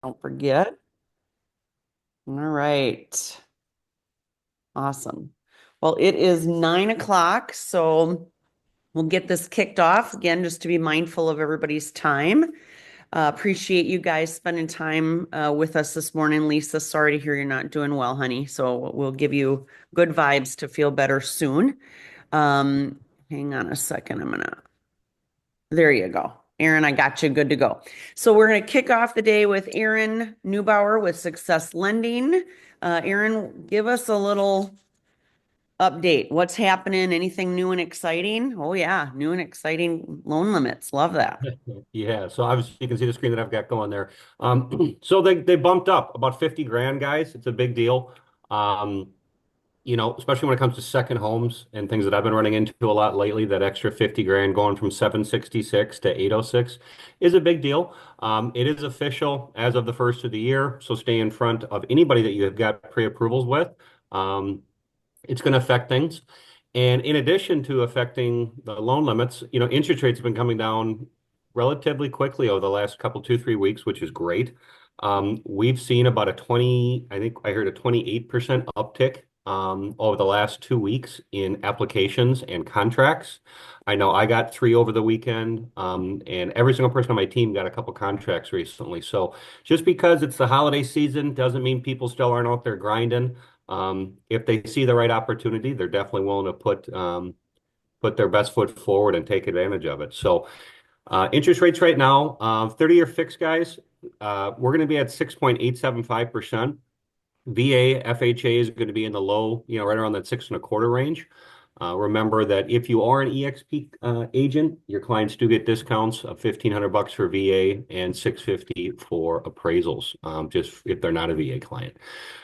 Don't forget. All right. Awesome. Well, it is 9 o'clock, so we'll get this kicked off again, just to be mindful of everybody's time. Appreciate you guys spending time with us this morning. Lisa, sorry to hear you're not doing well, honey. So we'll give you good vibes to feel better soon. Um, Hang on a second. There you go. Aaron, I got you good to go. So we're going to kick off the day with Aaron Neubauer with Success Lending. Aaron, give us a little update. What's happening? Anything new and exciting? Oh, yeah, new and exciting loan limits. Love that. Yeah, so obviously you can see the screen that I've got going there. So they bumped up about 50 grand, guys. It's a big deal. Um, especially when it comes to second homes and things that I've been running into a lot lately, that extra 50 grand going from 766 to 806 is a big deal. It is official as of the first of the year, so stay in front of anybody that you have got pre-approvals with. Um, it's going to affect things. And in addition to affecting the loan limits, interest rates have been coming down relatively quickly over the last couple, 2, 3 weeks, which is great. We've seen about I think I heard a 28% uptick over the last 2 weeks in applications and contracts. I know I got three over the weekend, and every single person on my team got a couple contracts recently. So just because it's the holiday season doesn't mean people still aren't out there grinding. If they see the right opportunity, they're definitely willing to put their best foot forward and take advantage of it. So interest rates right now, 30-year fixed guys, we're going to be at 6.875%. VA, FHA is going to be in the low, right around that 6.25 range. Remember that if you are an EXP agent, your clients do get discounts of $1,500 for VA and $650 for appraisals, just if they're not a VA client.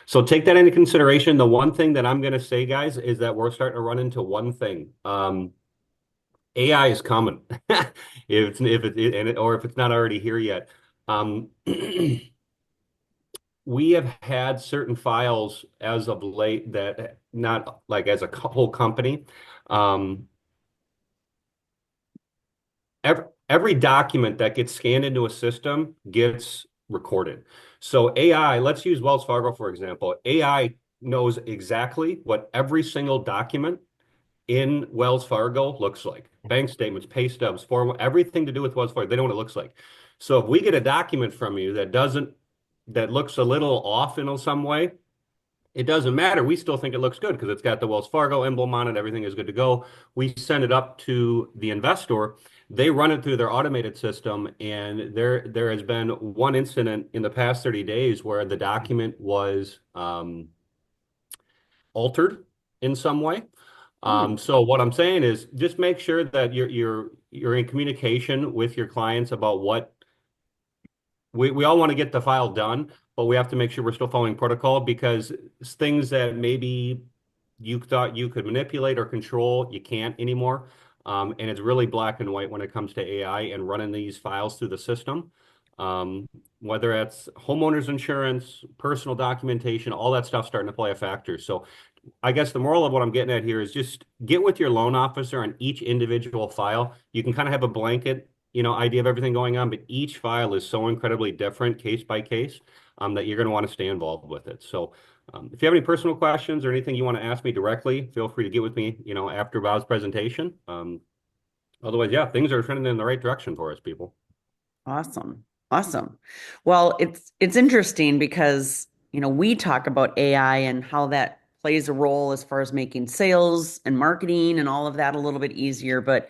So take that into consideration. The one thing that I'm going to say, guys, is that we're starting to run into one thing. AI is coming, or if it's not already here yet. Um, we have had certain files as of late that not like as a whole company. Um, every document that gets scanned into a system gets recorded. So AI, let's use Wells Fargo, for example. AI knows exactly what every single document in Wells Fargo looks like. Bank statements, pay stubs, form, everything to do with Wells Fargo, they know what it looks like. So if we get a document from you that looks a little off in some way, it doesn't matter. We still think it looks good because it's got the Wells Fargo emblem on it. Everything is good to go. We send it up to the investor. They run it through their automated system, and there has been one incident in the past 30 days where the document was altered in some way. Hmm. So what I'm saying is just make sure that you're in communication with your clients about what we all want to get the file done, but we have to make sure we're still following protocol because things that maybe you thought you could manipulate or control, you can't anymore. And it's really black and white when it comes to AI and running these files through the system. Whether it's homeowners insurance, personal documentation, all that stuff starting to play a factor. So I guess the moral of what I'm getting at here is just get with your loan officer on each individual file. You can kind of have a blanket, idea of everything going on, but each file is so incredibly different case by case, that you're going to want to stay involved with it. So, if you have any personal questions or anything you want to ask me directly, feel free to get with me, after Bob's presentation. Otherwise, yeah, things are trending in the right direction for us, people. Awesome. Awesome. Well, it's interesting because, we talk about AI and how that plays a role as far as making sales and marketing and all of that a little bit easier, but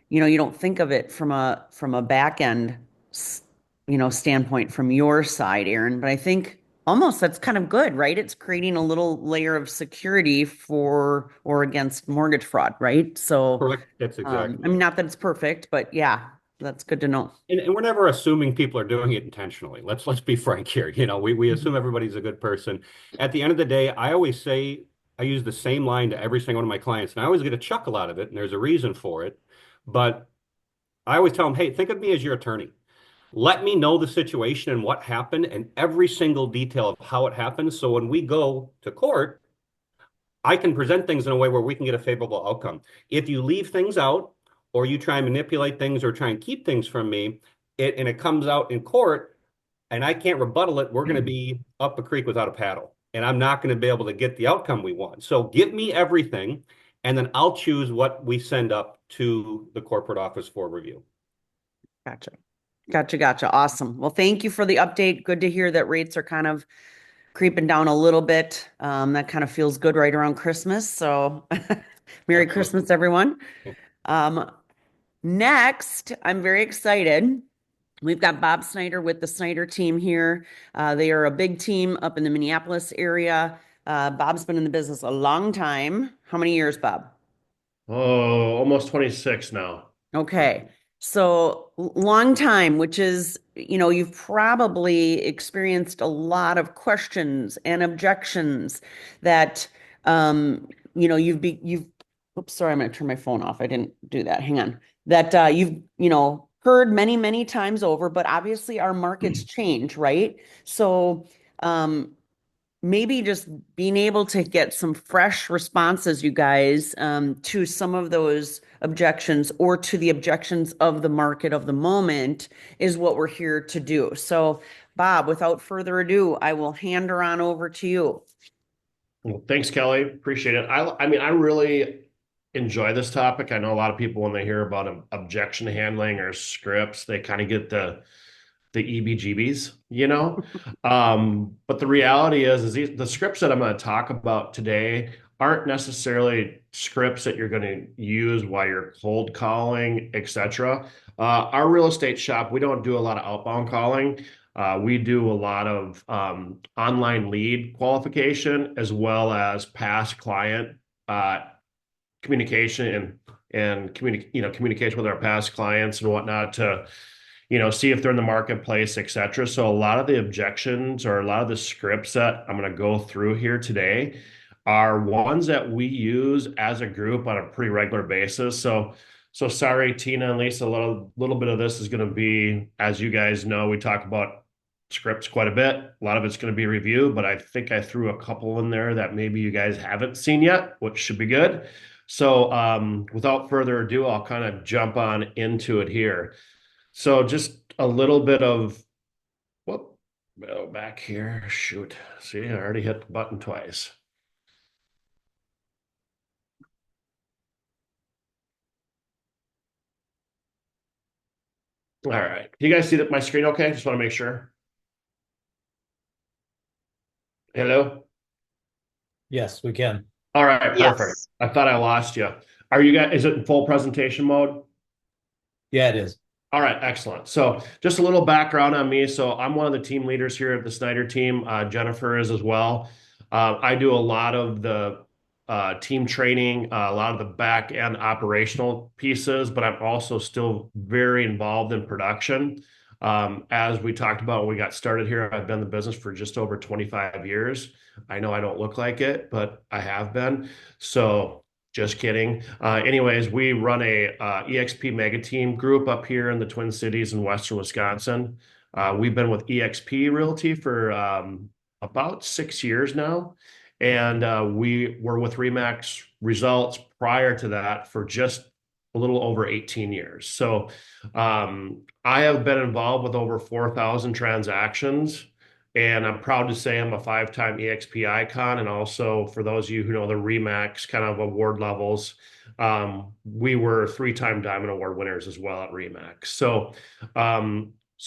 you don't think of it from a back end, standpoint from your side, Aaron. But I think almost that's kind of good, right? It's creating a little layer of security for or against mortgage fraud, right? So, Correct. That's I exactly mean, it. not that it's perfect, but yeah, that's good to know. And we're never assuming people are doing it intentionally. Let's be frank here. We assume everybody's a good person. At the end of the day, I always say I use the same line to every single one of my clients, and I always get a chuckle out of it, and there's a reason for it. But I always tell them, hey, think of me as your attorney. Let me know the situation and what happened and every single detail of how it happened. So when we go to court, I can present things in a way where we can get a favorable outcome. If you leave things out or you try and manipulate things or try and keep things from me, and it comes out in court, and I can't rebuttal it, we're going to be up a creek without a paddle. And I'm not going to be able to get the outcome we want. So give me everything, and then I'll choose what we send up to the corporate office for review. Gotcha. Gotcha. Gotcha. Awesome. Well, thank you for the update. Good to hear that rates are kind of creeping down a little bit. That kind of feels good right around Christmas. So, Merry Absolutely. Christmas, everyone. Um, Next, I'm very excited. We've got Bob Snyder with the Snyder team here. They are a big team up in the Minneapolis area. Bob's been in the business a long time. How many years, Bob? Oh, almost 26 now. Okay. So long time, which is, you've probably experienced a lot of questions and objections that, you've, oops, sorry, I'm going to turn my phone off. I didn't do that. Hang on. That you've, heard many, many times over, but obviously our markets change, right? So, um, maybe just being able to get some fresh responses, you guys, to some of those objections or to the objections of the market of the moment is what we're here to do. So, Bob, without further ado, I will hand her on over to you. Well, thanks, Kelly. Appreciate it. I mean, I really enjoy this topic. I know a lot of people when they hear about objection handling or scripts, they kind of get the EBGBs, you know? But the reality is the scripts that I'm going to talk about today aren't necessarily scripts that you're going to use while you're cold calling, etc. Our real estate shop, we don't do a lot of outbound calling. We do a lot of online lead qualification as well as past client communication and communication with our past clients and whatnot to see if they're in the marketplace, et cetera. So a lot of the objections or a lot of the scripts that I'm going to go through here today are ones that we use as a group on a pretty regular basis. So sorry, Tina and Lisa, a little bit of this is going to be, as you guys know, we talk about scripts quite a bit. A lot of it's going to be review, but I think I threw a couple in there that maybe you guys haven't seen yet, which should be good. So without further ado, I'll kind of jump on into it here. So just a little bit of whoop, go back here. Shoot. See, I already hit the button twice. All right. You guys see that my screen okay? Just want to make sure. Hello? Yes, we can. All right, perfect. Yes. I thought I lost you. Are you guys, is it in full presentation mode? Yeah, it is. All right, excellent. So just a little background on me. So I'm one of the team leaders here at the Snyder team. Jennifer is as well. I do a lot of the team training, a lot of the back end operational pieces, but I'm also still very involved in production. As we talked about when we got started here, I've been in the business for just over 25 years. I know I don't look like it, but I have been. So just kidding. Anyways, we run a EXP mega team group up here in the Twin Cities in Western Wisconsin. We've been with EXP Realty for about 6 years now. And we were with Remax Results prior to that for just a little over 18 years. So I have been involved with over 4,000 transactions. And I'm proud to say I'm a 5-time EXP icon. And also, for those of you who know the Remax kind of award levels, we were 3-time Diamond Award winners as well at Remax. So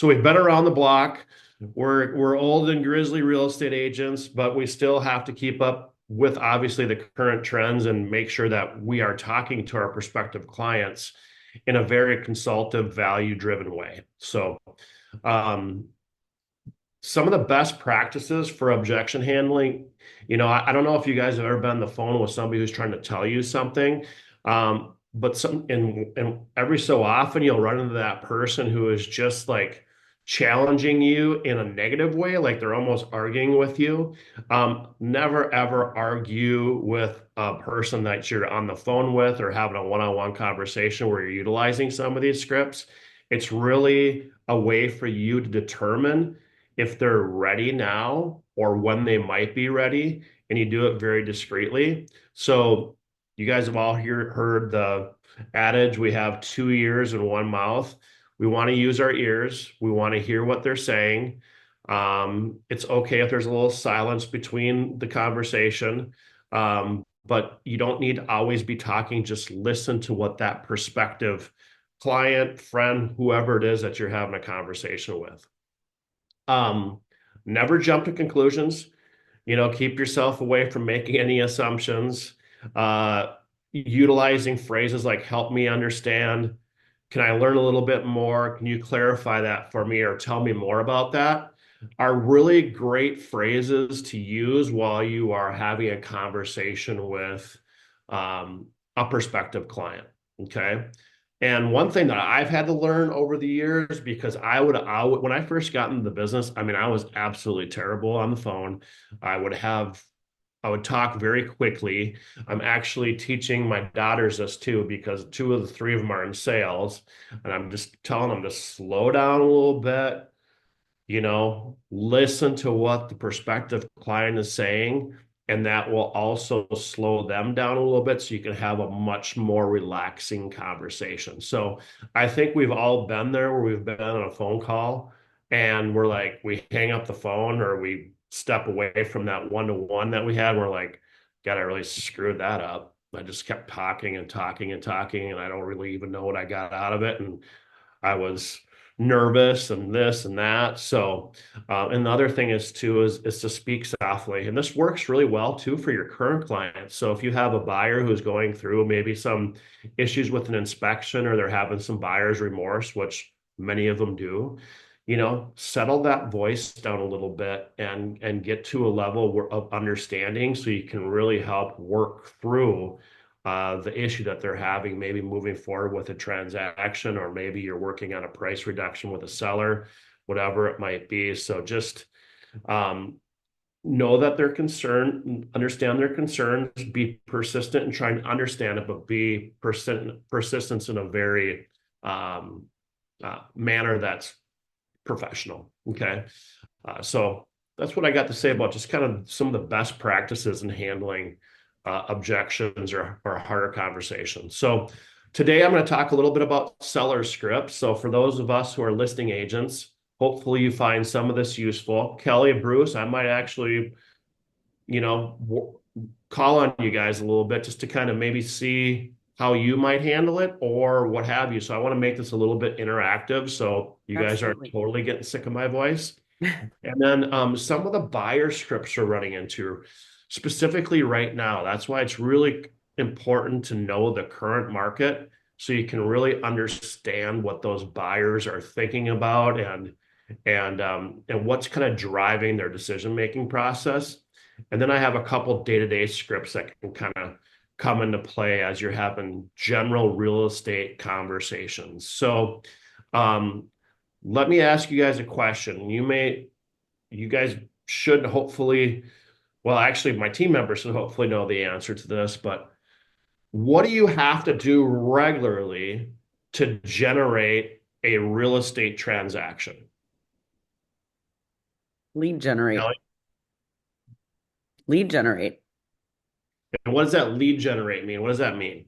we've been around the block. We're old and grizzly real estate agents, but we still have to keep up with obviously the current trends and make sure that we are talking to our prospective clients in a very consultative, value-driven way. So some of the best practices for objection handling, I don't know if you guys have ever been on the phone with somebody who's trying to tell you something, but and every so often you'll run into that person who is just like challenging you in a negative way, like they're almost arguing with you. Never ever argue with a person that you're on the phone with or having a one-on-one conversation where you're utilizing some of these scripts. It's really a way for you to determine if they're ready now or when they might be ready, and you do it very discreetly. So you guys have all heard the adage, we have 2 ears and one mouth. We want to use our ears. We want to hear what they're saying. It's okay if there's a little silence between the conversation, but you don't need to always be talking. Just listen to what that prospective client, friend, whoever it is that you're having a conversation with. Um, Never jump to conclusions. Keep yourself away from making any assumptions. Utilizing phrases like "help me understand," "can I learn a little bit more," "can you clarify that for me," or "tell me more about that," are really great phrases to use while you are having a conversation with a prospective client. Okay. And one thing that I've had to learn over the years, because when I first got into the business, I mean, I was absolutely terrible on the phone. I would talk very quickly. I'm actually teaching my daughters this too, because two of the three of them are in sales, and I'm just telling them to slow down a little bit, listen to what the prospective client is saying, and that will also slow them down a little bit so you can have a much more relaxing conversation. So I think we've all been there where we've been on a phone call and we're like, we hang up the phone or we step away from that one-to-one that we had. We're like, God, I really screwed that up. I just kept talking and talking and talking, and I don't really even know what I got out of it. And I was nervous and this and that. So, and the other thing is too is to speak softly, and this works really well too for your current clients. So if you have a buyer who's going through maybe some issues with an inspection, or they're having some buyer's remorse, which many of them do, settle that voice down a little bit and get to a level of understanding so you can really help work through the issue that they're having, maybe moving forward with a transaction, or maybe you're working on a price reduction with a seller, whatever it might be. So just know that they're concerned, understand their concerns, be persistent in trying to understand it, but be persistent in a very manner that's professional. Okay. So that's what I got to say about just kind of some of the best practices in handling objections or harder conversations. So today I'm going to talk a little bit about seller scripts. So for those of us who are listing agents, hopefully you find some of this useful. Kelly, Bruce, I might actually, call on you guys a little bit just to kind of maybe see how you might handle it or what have you. So I want to make this a little bit interactive so you guys aren't Absolutely. totally getting sick of my voice. And then some of the buyer scripts we're running into, specifically right now. That's why it's really important to know the current market so you can really understand what those buyers are thinking about and what's kind of driving their decision-making process. And then I have a couple day-to-day scripts that can kind of come into play as you're having general real estate conversations. So let me ask you guys a question. You guys should hopefully, well, actually, my team members should hopefully know the answer to this, but what do you have to do regularly to generate a real estate transaction? Lead generate. Kelly? Lead generate. And what does that lead generate mean? What does that mean?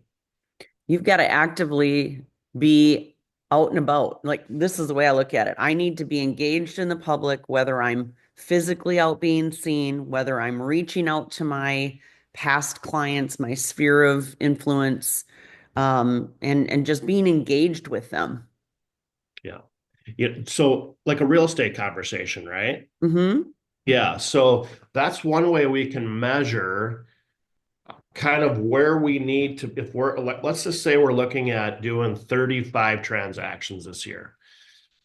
You've got to actively be out and about. Like, this is the way I look at it. I need to be engaged in the public, whether I'm physically out being seen, whether I'm reaching out to my past clients, my sphere of influence, and just being engaged with them. Yeah. So like a real estate conversation, right? Mm-hmm. Yeah. So that's one way we can measure kind of where we need to, if we're, let's just say we're looking at doing 35 transactions this year.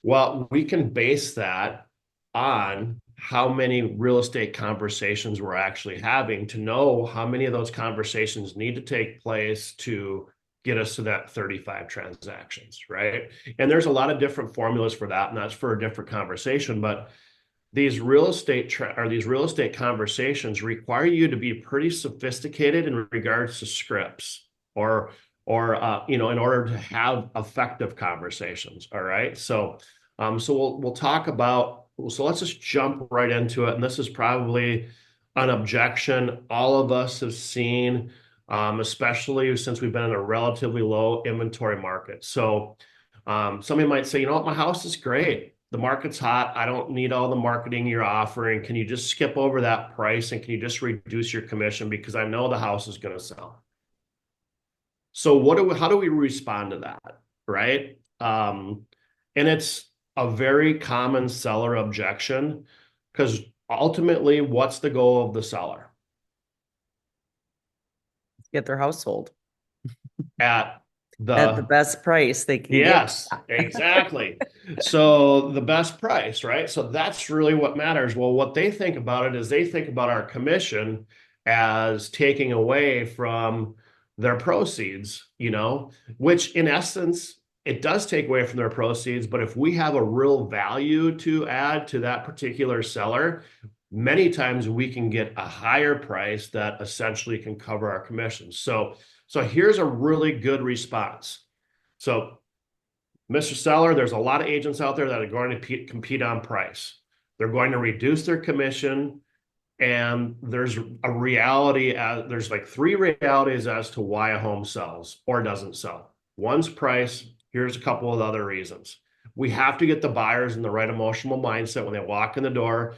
Well, we can base that on how many real estate conversations we're actually having to know how many of those conversations need to take place to get us to that 35 transactions, right? And there's a lot of different formulas for that, and that's for a different conversation. But these real estate conversations require you to be pretty sophisticated in regards to scripts or in order to have effective conversations. All right. So we'll talk about, so let's just jump right into it. And this is probably an objection all of us have seen, especially since we've been in a relatively low inventory market. So somebody might say, you know what, my house is great. the market's hot. I don't need all the marketing you're offering. Can you just skip over that price and can you just reduce your commission because I know the house is going to sell? So how do we respond to that, right? And it's a very common seller objection because ultimately, what's the goal of the seller? Get their household At at the the best price they can get. Yes, exactly. So the best price, right? So that's really what matters. Well, what they think about it is they think about our commission as taking away from their proceeds, which in essence, it does take away from their proceeds. But if we have a real value to add to that particular seller, many times we can get a higher price that essentially can cover our commissions. So here's a really good response. So, Mr. Seller, there's a lot of agents out there that are going to compete on price. They're going to reduce their commission, and there's like three realities as to why a home sells or doesn't sell. One's price. Here's a couple of other reasons. We have to get the buyers in the right emotional mindset when they walk in the door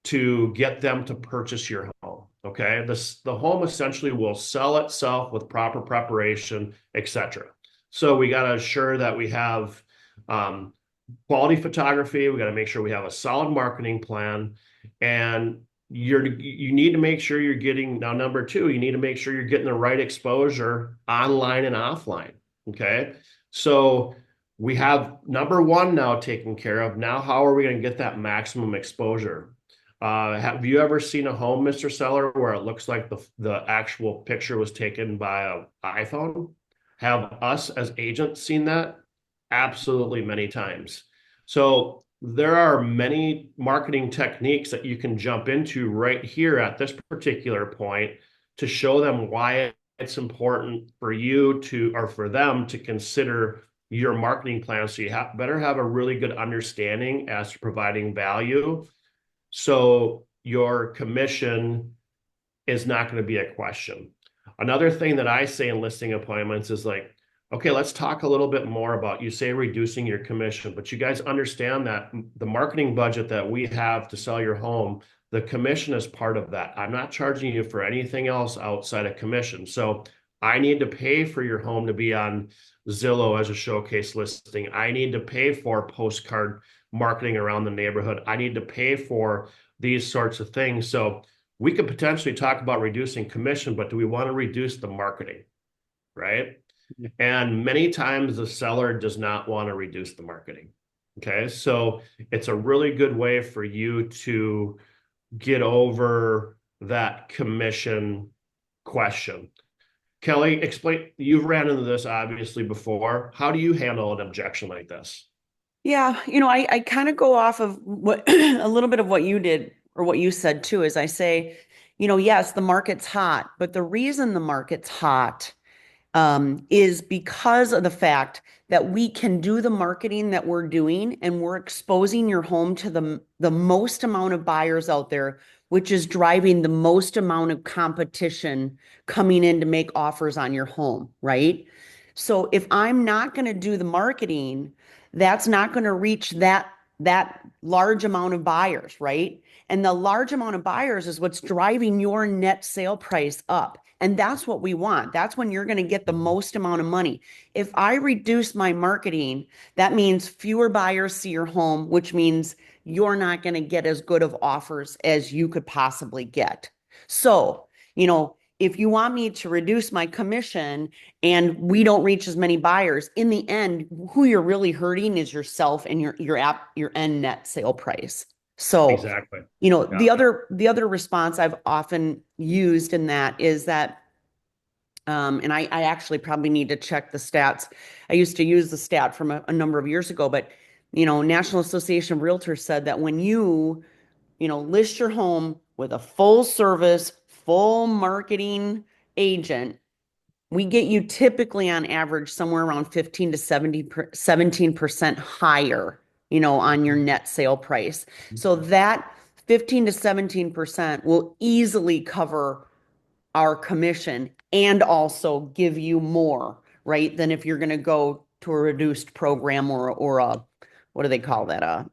to get them to purchase your home. Okay, the home essentially will sell itself with proper preparation, etc. So we got to ensure that we have quality photography. We got to make sure we have a solid marketing plan, and you need to make sure you're getting now. Number two, you need to make sure you're getting the right exposure online and offline. Okay, so we have number one now taken care of. Now, how are we going to get that maximum exposure? Have you ever seen a home, Mr. Seller, where it looks like the actual picture was taken by an iPhone? Have us as agents seen that? Absolutely, many times. So there are many marketing techniques that you can jump into right here at this particular point to show them why it's important for you to, or for them to consider your marketing plan. So you better have a really good understanding as to providing value. So your commission is not going to be a question. Another thing that I say in listing appointments is like, okay, let's talk a little bit more about, you say reducing your commission, but you guys understand that the marketing budget that we have to sell your home, the commission is part of that. I'm not charging you for anything else outside of commission. So I need to pay for your home to be on Zillow as a showcase listing. I need to pay for postcard marketing around the neighborhood. I need to pay for these sorts of things. So we could potentially talk about reducing commission, but do we want to reduce the marketing, right? Yeah. And many times the seller does not want to reduce the marketing. Okay, so it's a really good way for you to get over that commission question. Kelly, explain, you've ran into this obviously before. How do you handle an objection like this? Yeah, I kind of go off of what a little bit of what you did or what you said too, is I say, yes, the market's hot, but the reason the market's hot is because of the fact that we can do the marketing that we're doing and we're exposing your home to the most amount of buyers out there, which is driving the most amount of competition coming in to make offers on your home, right? So if I'm not going to do the marketing, that's not going to reach that large amount of buyers, right? And the large amount of buyers is what's driving your net sale price up. And that's what we want. That's when you're going to get the most amount of money. If I reduce my marketing, that means fewer buyers see your home, which means you're not going to get as good of offers as you could possibly get. So, if you want me to reduce my commission and we don't reach as many buyers, in the end, who you're really hurting is yourself and your end net sale price. So exactly. Yeah. The other response I've often used in that is that, and I actually probably need to check the stats. I used to use the stat from a number of years ago, but National Association of Realtors said that when you list your home with a full service, full marketing agent, we get you typically on average somewhere around 15 to 17% higher, on your net sale price. So that 15 to 17% will easily cover our commission and also give you more, right? Than if you're going to go to a reduced program or what do they call that?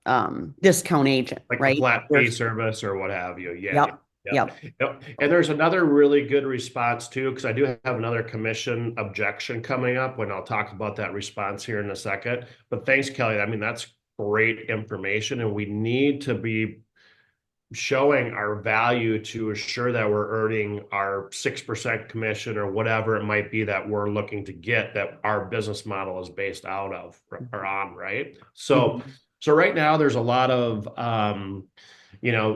Discount agent, Like a right? flat fee There's, service or what have you. Yeah. yep, Yep. yep. Yep. And there's another really good response too, because I do have another commission objection coming up when I'll talk about that response here in a second. But thanks, Kelly. I mean, that's great information, and we need to be showing our value to assure that we're earning our 6% commission or whatever it might be that we're looking to get, that our business model is based out of or on, right? So, Mhm. so right now there's a lot of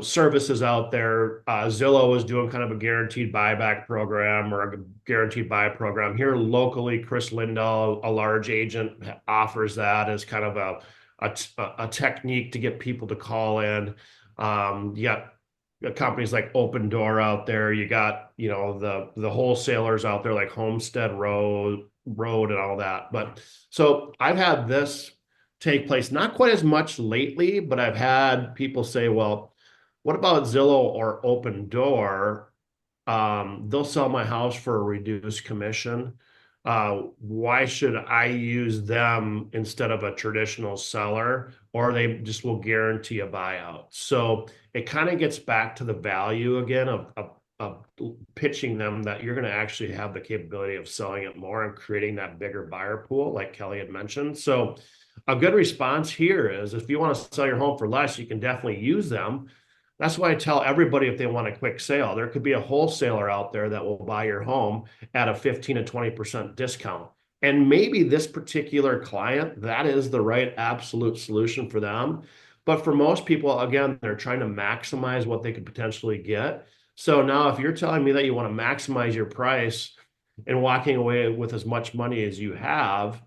services out there. Zillow is doing kind of a guaranteed buyback program or a guaranteed buy program. Here locally, Chris Lindahl, a large agent, offers that as kind of a technique to get people to call in. You got companies like Open Door out there. You got, the wholesalers out there like Homestead Road and all that. But so I've had this take place, not quite as much lately, but I've had people say, well, what about Zillow or Open Door? They'll sell my house for a reduced commission. Why should I use them instead of a traditional seller? Or they just will guarantee a buyout. So it kind of gets back to the value again of pitching them that you're going to actually have the capability of selling it more and creating that bigger buyer pool, like Kelly had mentioned. So a good response here is if you want to sell your home for less, you can definitely use them. That's why I tell everybody if they want a quick sale, there could be a wholesaler out there that will buy your home at a 15 to 20% discount. And maybe this particular client, that is the right absolute solution for them. But for most people, again, they're trying to maximize what they could potentially get. So now if you're telling me that you want to maximize your price and walking away with as much money as you have,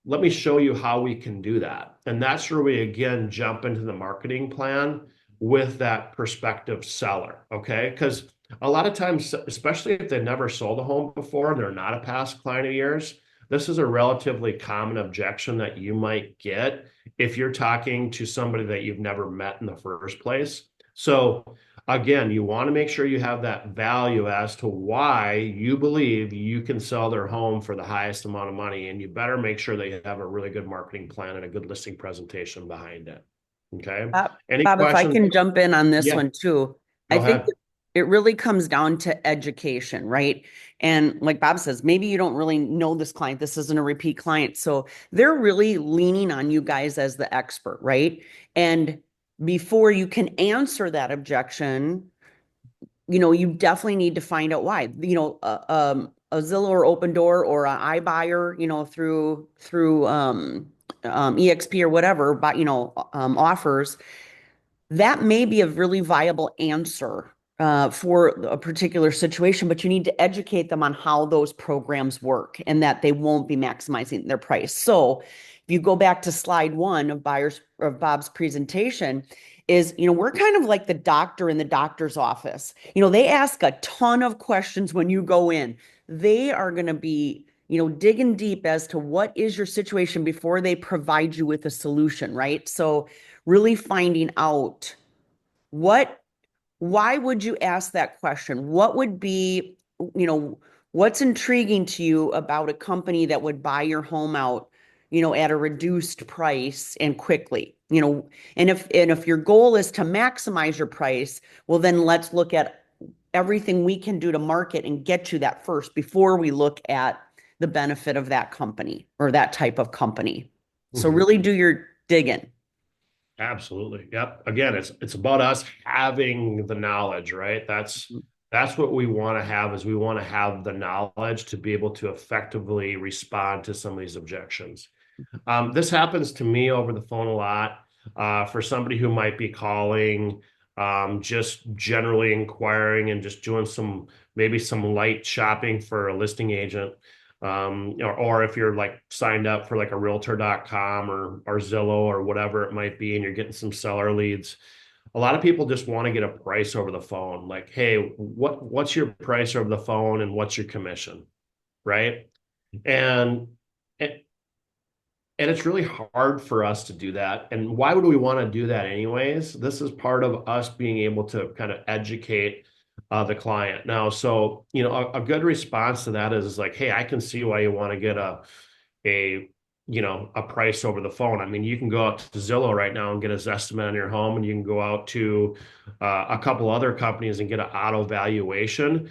let me show you how we can do that. And that's where we again jump into the marketing plan with that prospective seller. Okay. Because a lot of times, especially if they've never sold a home before and they're not a past client of yours, this is a relatively common objection that you might get if you're talking to somebody that you've never met in the first place. So again, you want to make sure you have that value as to why you believe you can sell their home for the highest amount of money. And you better make sure that you have a really good marketing plan and a good listing presentation behind it. Okay. Any Bob, if I questions? can jump in on this Yeah, one too, go I think ahead. it really comes down to education, right? And like Bob says, maybe you don't really know this client. This isn't a repeat client. So they're really leaning on you guys as the expert, right? And before you can answer that objection, you definitely need to find out why. A Zillow or Open Door or an iBuyer, through EXP or whatever, but offers that may be a really viable answer for a particular situation, but you need to educate them on how those programs work and that they won't be maximizing their price. So if you go back to slide one of Bob's presentation, we're kind of like the doctor in the doctor's office. They ask a ton of questions when you go in. They are going to be digging deep as to what is your situation before they provide you with a solution, right? So really finding out what why would you ask that question? What would be, what's intriguing to you about a company that would buy your home out, at a reduced price and quickly? And if your goal is to maximize your price, well, then let's look at everything we can do to market and get you that first before we look at the benefit of that company or that type of company. So Mhm. really do your digging. Absolutely. Yep. Again, it's about us having the knowledge, right? That's what we want to have is we want to have the knowledge to be able to effectively respond to some of these objections. This happens to me over the phone a lot. For somebody who might be calling, just generally inquiring and just doing maybe some light shopping for a listing agent. Or if you're like signed up for like a realtor.com or Zillow or whatever it might be, and you're getting some seller leads. A lot of people just want to get a price over the phone. Like, hey, what's your price over the phone and what's your commission? Right. And and it's really hard for us to do that. And why would we want to do that anyways? This is part of us being able to kind of educate the client. Now, so, a good response to that is like, hey, I can see why you want to get a a price over the phone. I mean, you can go out to Zillow right now and get an estimate on your home, and you can go out to a couple other companies and get an auto valuation.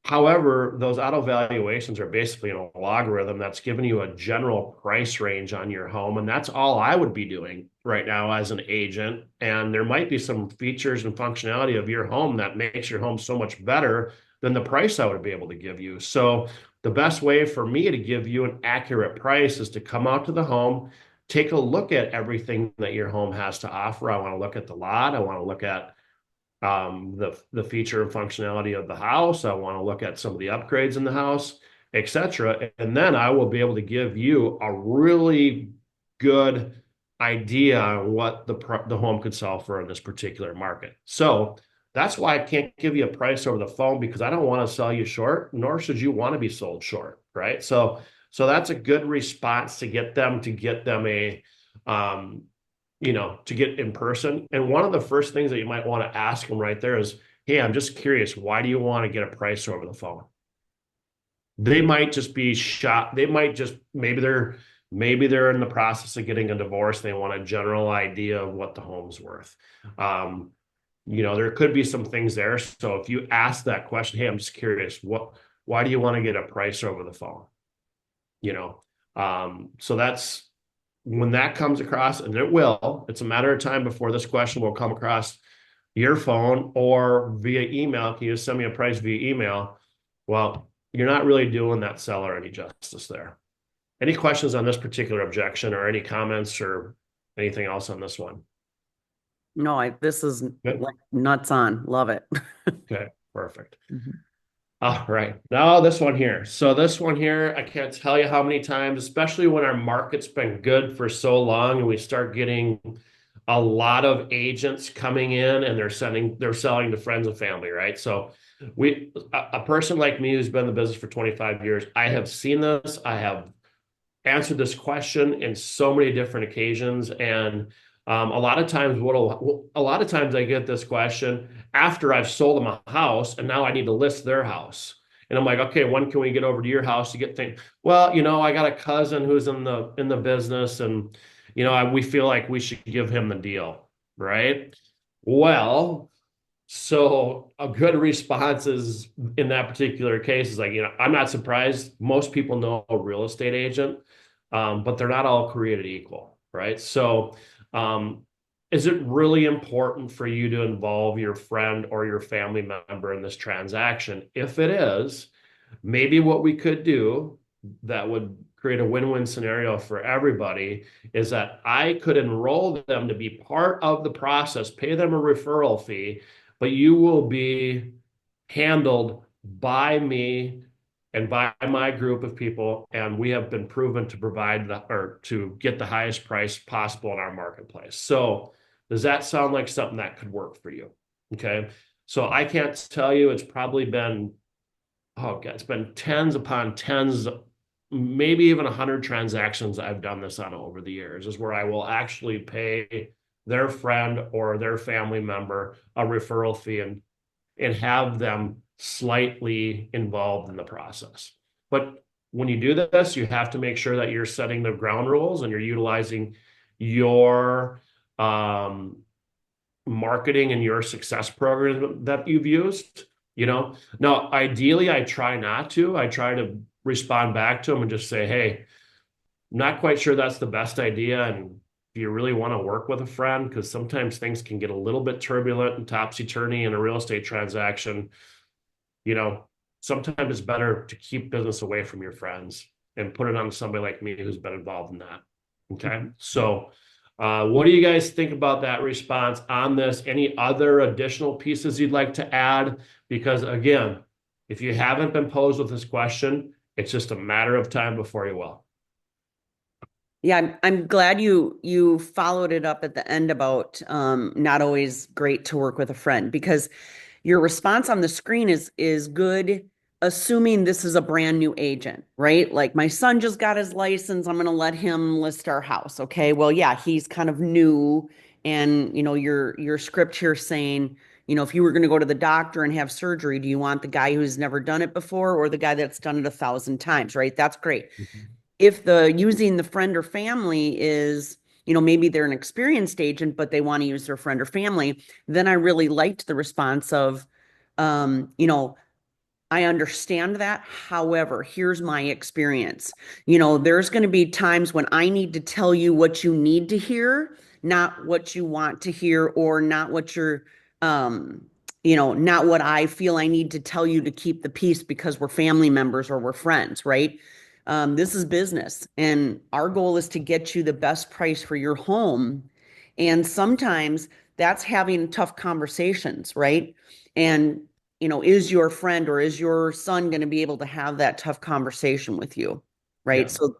However, those auto valuations are basically an algorithm that's giving you a general price range on your home. And that's all I would be doing right now as an agent. And there might be some features and functionality of your home that makes your home so much better than the price I would be able to give you. So the best way for me to give you an accurate price is to come out to the home, take a look at everything that your home has to offer. I want to look at the lot. I want to look at the feature and functionality of the house. I want to look at some of the upgrades in the house, etc. And then I will be able to give you a really good idea on what the home could sell for in this particular market. So that's why I can't give you a price over the phone, because I don't want to sell you short, nor should you want to be sold short, right? So that's a good response to get them to get in person. And one of the first things that you might want to ask them right there is, hey, I'm just curious, why do you want to get a price over the phone? They might just be shocked. They might just, maybe they're in the process of getting a divorce. They want a general idea of what the home's worth. There could be some things there. So if you ask that question, hey, I'm just curious, why do you want to get a price over the phone? So that's when that comes across, and it's a matter of time before this question will come across your phone or via email. Can you just send me a price via email? Well, you're not really doing that seller any justice there. Any questions on this particular objection, or any comments or anything else on this one? No, this is Good. like nuts on. Love it. Okay, perfect. Mhm. All right, now this one here. So this one here, I can't tell you how many times, especially when our market's been good for so long and we start getting a lot of agents coming in and they're selling to friends and family, right? So a person like me who's been in the business for 25 years, I have seen this. I have answered this question in so many different occasions. And a lot of times I get this question after I've sold them a house and now I need to list their house. And I'm like, okay, when can we get over to your house to get things? Well, I got a cousin who's in the business, and we feel like we should give him the deal, right? Well, so a good response is, in that particular case, is like, I'm not surprised. Most people know a real estate agent, but they're not all created equal, right? So, is it really important for you to involve your friend or your family member in this transaction? If it is, maybe what we could do that would create a win-win scenario for everybody is that I could enroll them to be part of the process, pay them a referral fee, but you will be handled by me and by my group of people, and we have been proven to provide to get the highest price possible in our marketplace. So does that sound like something that could work for you? Okay. So I can't tell you, it's probably been, oh God, it's been tens upon tens, maybe even 100 transactions I've done this on over the years, is where I will actually pay their friend or their family member a referral fee and have them slightly involved in the process. But when you do this, you have to make sure that you're setting the ground rules and you're utilizing your marketing and your success program that you've used. Now, ideally, I try not to. I try to respond back to them and just say, hey, not quite sure that's the best idea. And if you really want to work with a friend, because sometimes things can get a little bit turbulent and topsy-turvy in a real estate transaction, sometimes it's better to keep business away from your friends and put it on somebody like me who's been involved in that. Okay. So what do you guys think about that response on this? Any other additional pieces you'd like to add? Because again, if you haven't been posed with this question, it's just a matter of time before you will. Yeah, I'm glad you followed it up at the end about not always great to work with a friend, because your response on the screen is good, assuming this is a brand new agent, right? Like, my son just got his license, I'm going to let him list our house. Okay, well, yeah, he's kind of new, and your script here saying, if you were going to go to the doctor and have surgery, do you want the guy who's never done it before or the guy that's done it 1,000 times, right? That's great. if the using the friend or family is, maybe they're an experienced agent, but they want to use their friend or family, then I really liked the response of, you know, I understand that. However, here's my experience. There's going to be times when I need to tell you what you need to hear, not what you want to hear, or not what you're, not what I feel I need to tell you to keep the peace because we're family members or we're friends, right? This is business, and our goal is to get you the best price for your home. And sometimes that's having tough conversations, right? And is your friend or is your son going to be able to have that tough conversation with you? Right. Yeah. So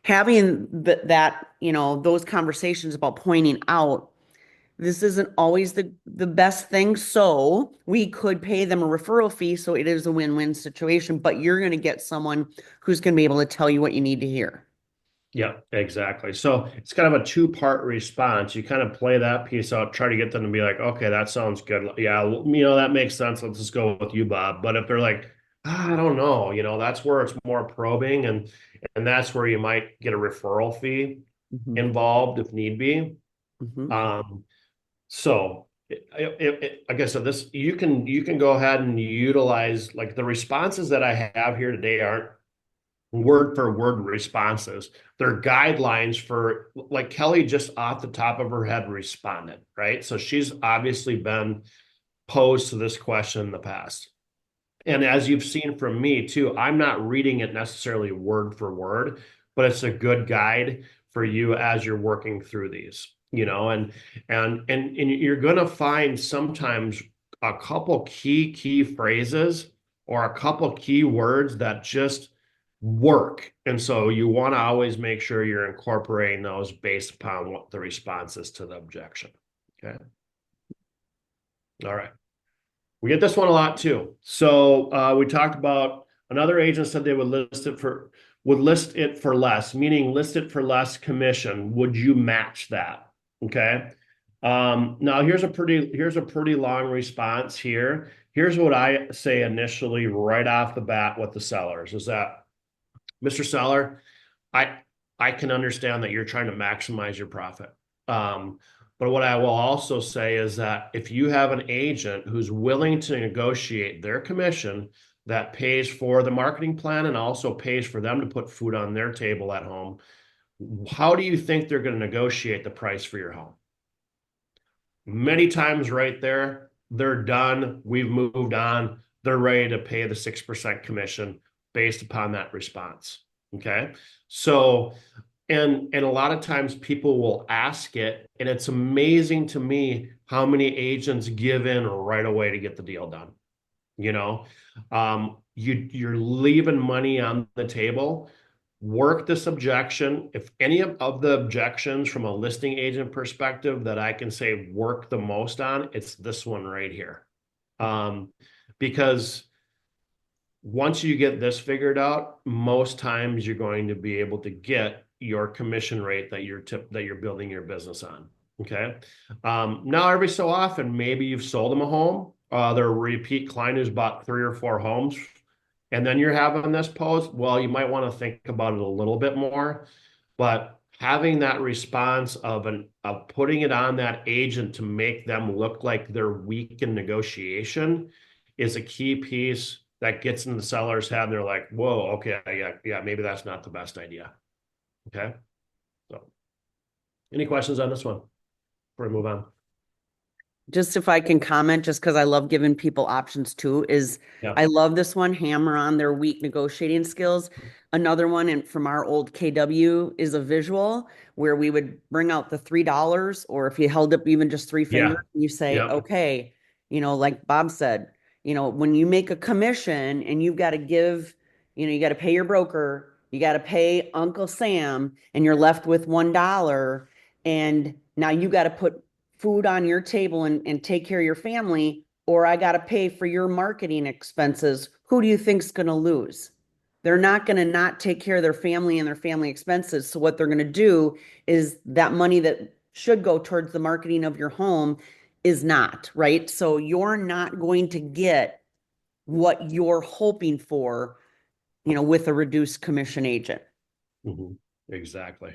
having that, those conversations about pointing out this isn't always the best thing. So we could pay them a referral fee. So it is a win-win situation, but you're going to get someone who's going to be able to tell you what you need to hear. Yeah, exactly. So it's kind of a two-part response. You kind of play that piece out, try to get them to be like, okay, that sounds good. Yeah, that makes sense. Let's just go with you, Bob. But if they're like, I don't know, that's where it's more probing, and that's where you might get a referral fee Mhm. involved if need be. Mhm. So like I said, this you can go ahead and utilize, like, the responses that I have here today aren't word for word responses. They're guidelines for, like, Kelly just off the top of her head responded, right? So she's obviously been posed to this question in the past. And as you've seen from me too, I'm not reading it necessarily word for word, but it's a good guide for you as you're working through these, and you're going to find sometimes a couple key phrases or a couple key words that just work. And so you want to always make sure you're incorporating those based upon what the response is to the objection. Okay. All right. We get this one a lot too. So we talked about, another agent said they would list it for less, meaning list it for less commission. Would you match that? Okay. Now here's a pretty long response here. Here's what I say initially right off the bat with the sellers is that, Mr. Seller, I I can understand that you're trying to maximize your profit. But what I will also say is that if you have an agent who's willing to negotiate their commission that pays for the marketing plan and also pays for them to put food on their table at home, how do you think they're going to negotiate the price for your home? Many times right there, they're done. We've moved on. They're ready to pay the 6% commission based upon that response. Okay. So, and a lot of times people will ask it, and it's amazing to me how many agents give in right away to get the deal done. You're leaving money on the table. Work this objection. If any of the objections from a listing agent perspective that I can say work the most on, it's this one right here. Because once you get this figured out, most times you're going to be able to get your commission rate that you're building your business on. Okay. Now every so often, maybe you've sold them a home. They're a repeat client who's bought 3 or 4 homes, and then you're having this post. Well, you might want to think about it a little bit more, but having that response of putting it on that agent to make them look like they're weak in negotiation is a key piece that gets in the seller's head. And they're like, whoa, okay, yeah, maybe that's not the best idea. Okay. So any questions on this one before we move on? Just if I can comment, just because I love giving people options too, is Yeah. I love this one, hammer on their weak negotiating skills. Another one, and from our old KW, is a visual where we would bring out the $3, or if you held up even just three Yeah. fingers, you say, Yeah. okay, like Bob said, when you make a commission and you've got to give, you got to pay your broker, you got to pay Uncle Sam, and you're left with $1, and now you got to put food on your table and take care of your family, or I got to pay for your marketing expenses, who do you think's going to lose? They're not going to not take care of their family and their family expenses. So what they're going to do is that money that should go towards the marketing of your home is not, right? So you're not going to get what you're hoping for, with a reduced commission agent. Mhm. Exactly.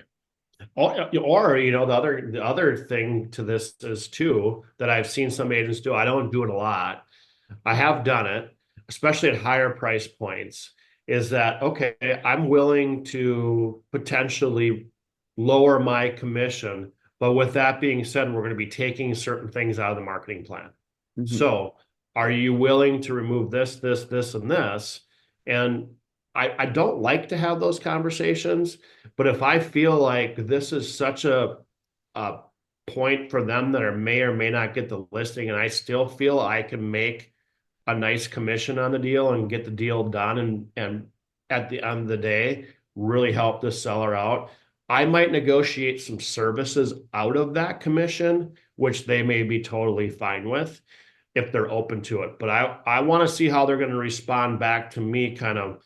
Or, the other thing to this is too, that I've seen some agents do, I don't do it a lot. I have done it, especially at higher price points, is that, okay, I'm willing to potentially lower my commission. But with that being said, we're going to be taking certain things out of the marketing plan. Mhm. So are you willing to remove this, and this? And I don't like to have those conversations, but if I feel like this is such a point for them that may or may not get the listing, and I still feel I can make a nice commission on the deal and get the deal done, and at the end of the day, really help the seller out, I might negotiate some services out of that commission, which they may be totally fine with if they're open to it. But I want to see how they're going to respond back to me, kind of,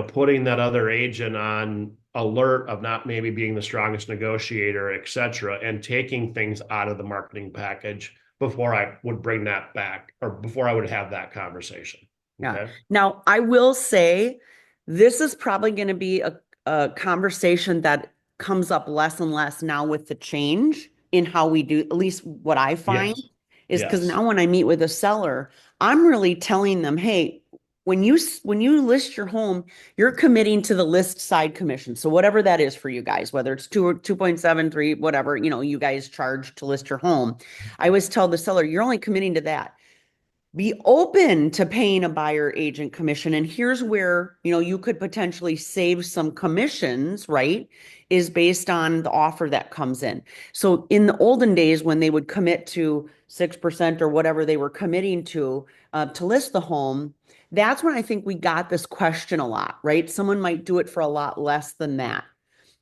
putting that other agent on alert of not maybe being the strongest negotiator, et cetera, and taking things out of the marketing package before I would bring that back, or before I would have that conversation. Yeah. Okay. Now, I will say this is probably going to be a conversation that comes up less and less now with the change in how we do, at least what I find Yes. is because Yes. now when I meet with a seller, I'm really telling them, hey, when you list your home, you're committing to the list side commission. So whatever that is for you guys, whether it's 2.73, whatever, you guys charge to list your home. I always tell the seller, you're only committing to that. Be open to paying a buyer agent commission. And here's where, you could potentially save some commissions, right? Is based on the offer that comes in. So in the olden days, when they would commit to 6% or whatever they were committing to list the home, that's when I think we got this question a lot, right? Someone might do it for a lot less than that.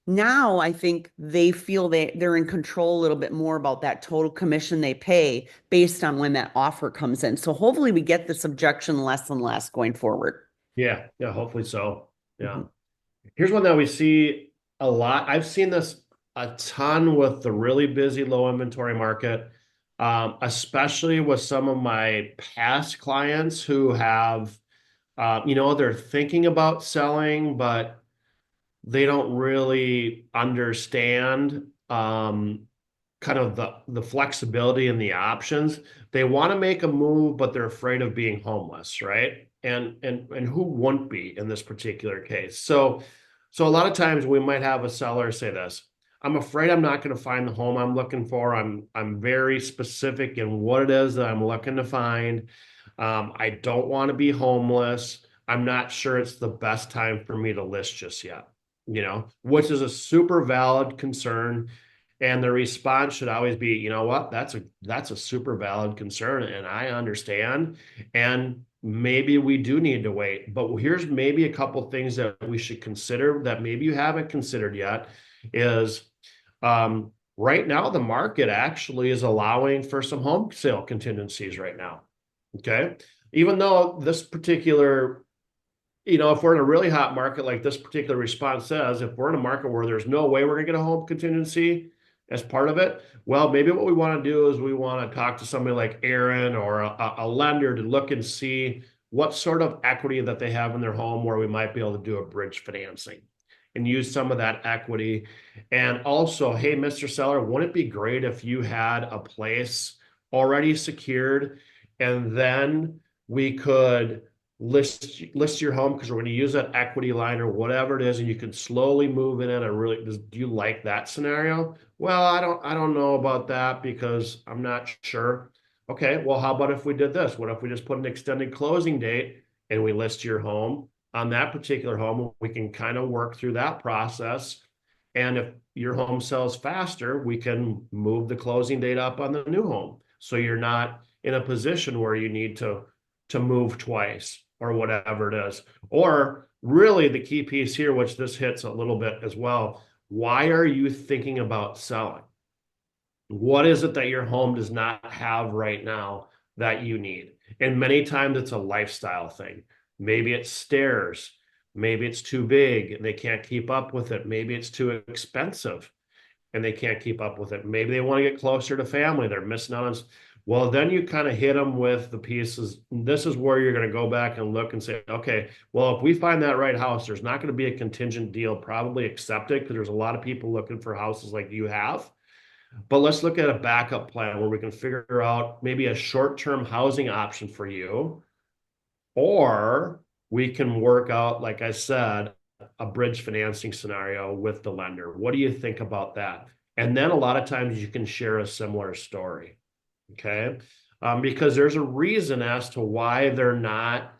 Now I think they feel they're in control a little bit more about that total commission they pay based on when that offer comes in. So hopefully we get this objection less and less going forward. Yeah. Yeah. Hopefully so. Yeah. Mhm. Here's one that we see a lot. I've seen this a ton with the really busy low inventory market, especially with some of my past clients who have, they're thinking about selling, but they don't really understand kind of the flexibility and the options. They want to make a move, but they're afraid of being homeless, right? And who wouldn't be in this particular case? So a lot of times we might have a seller say this: I'm afraid I'm not going to find the home I'm looking for. I'm very specific in what it is that I'm looking to find. I don't want to be homeless. I'm not sure it's the best time for me to list just yet, which is a super valid concern. And the response should always be, you know what, that's a super valid concern, and I understand. And maybe we do need to wait. But here's maybe a couple things that we should consider that maybe you haven't considered yet is right now the market actually is allowing for some home sale contingencies right now. Okay. Even though this particular, if we're in a really hot market like this particular response says, if we're in a market where there's no way we're going to get a home contingency as part of it, well, maybe what we want to do is we want to talk to somebody like Aaron or a lender to look and see what sort of equity that they have in their home, where we might be able to do a bridge financing and use some of that equity. And also, hey, Mr. Seller, wouldn't it be great if you had a place already secured, and then we could list your home because we're going to use that equity line or whatever it is, and you can slowly move it in. Do you like that scenario? Well, I don't know about that because I'm not sure. Okay, well, how about if we did this? What if we just put an extended closing date and we list your home on that particular home? We can kind of work through that process. And if your home sells faster, we can move the closing date up on the new home. So you're not in a position where you need to move twice or whatever it is. Or really the key piece here, which this hits a little bit as well, why are you thinking about selling? What is it that your home does not have right now that you need? And many times it's a lifestyle thing. Maybe it's stairs. Maybe it's too big and they can't keep up with it. Maybe it's too expensive and they can't keep up with it. Maybe they want to get closer to family. They're missing out on Well, then you kind of hit them with the pieces. This is where you're going to go back and look and say, okay, well, if we find that right house, there's not going to be a contingent deal, probably accept it because there's a lot of people looking for houses like you have. But let's look at a backup plan where we can figure out maybe a short-term housing option for you, or we can work out, like I said, a bridge financing scenario with the lender. What do you think about that? And then a lot of times you can share a similar story, okay? Because there's a reason as to why they're not,